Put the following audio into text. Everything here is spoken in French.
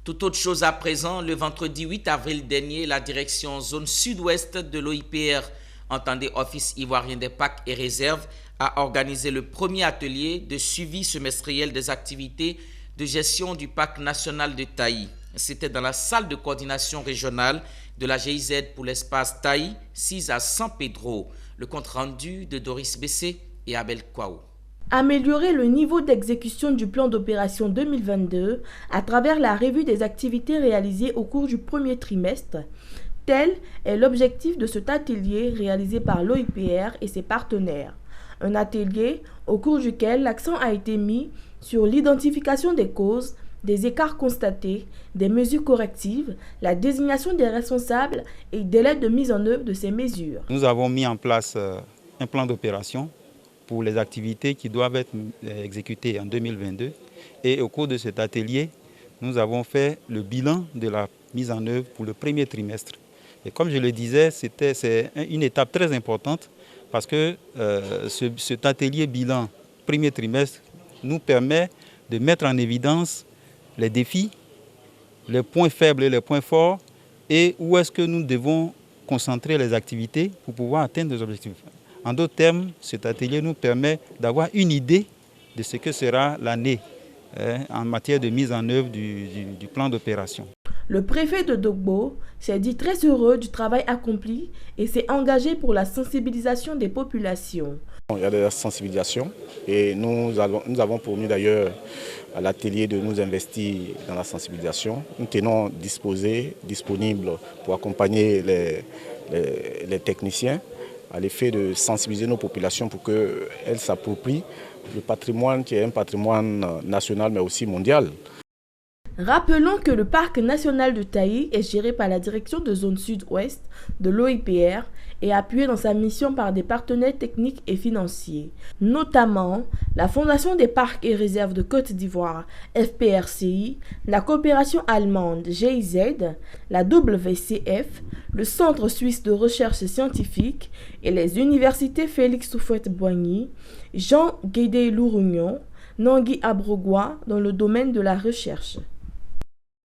Tout autre chose à présent, le vendredi 8 avril dernier, la direction zone sud-ouest de l'OIPR, entendez Office ivoirien des parcs et réserves, a organisé le premier atelier de suivi semestriel des activités de gestion du parc national de Taï. C'était dans la salle de coordination régionale de la GIZ pour l'espace Taï, 6 à San Pedro. Le compte rendu de Doris Bessé et Abel Kouaou. Améliorer le niveau d'exécution du plan d'opération 2022 à travers la revue des activités réalisées au cours du premier trimestre. Tel est l'objectif de cet atelier réalisé par l'OIPR et ses partenaires. Un atelier au cours duquel l'accent a été mis sur l'identification des causes, des écarts constatés, des mesures correctives, la désignation des responsables et délai de mise en œuvre de ces mesures. Nous avons mis en place un plan d'opération pour les activités qui doivent être exécutées en 2022. Et au cours de cet atelier, nous avons fait le bilan de la mise en œuvre pour le premier trimestre. Et comme je le disais, c'est une étape très importante parce que cet atelier bilan premier trimestre nous permet de mettre en évidence les défis, les points faibles et les points forts et où est-ce que nous devons concentrer les activités pour pouvoir atteindre les objectifs. En d'autres termes, cet atelier nous permet d'avoir une idée de ce que sera l'année en matière de mise en œuvre du plan d'opération. Le préfet de Dogbo s'est dit très heureux du travail accompli et s'est engagé pour la sensibilisation des populations. Il y a de la sensibilisation et nous avons promis d'ailleurs à l'atelier de nous investir dans la sensibilisation. Nous tenons disponibles pour accompagner les techniciens à l'effet de sensibiliser nos populations pour qu'elles s'approprient le patrimoine qui est un patrimoine national mais aussi mondial. Rappelons que le parc national de Taï est géré par la direction de zone sud-ouest de l'OIPR et appuyé dans sa mission par des partenaires techniques et financiers, notamment la Fondation des parcs et réserves de Côte d'Ivoire, FPRCI, la coopération allemande GIZ, la WCF, le Centre suisse de recherche scientifique et les universités Félix Houphouët-Boigny, Jean Guédé-Lourugnon, Nangui Abrogwa dans le domaine de la recherche.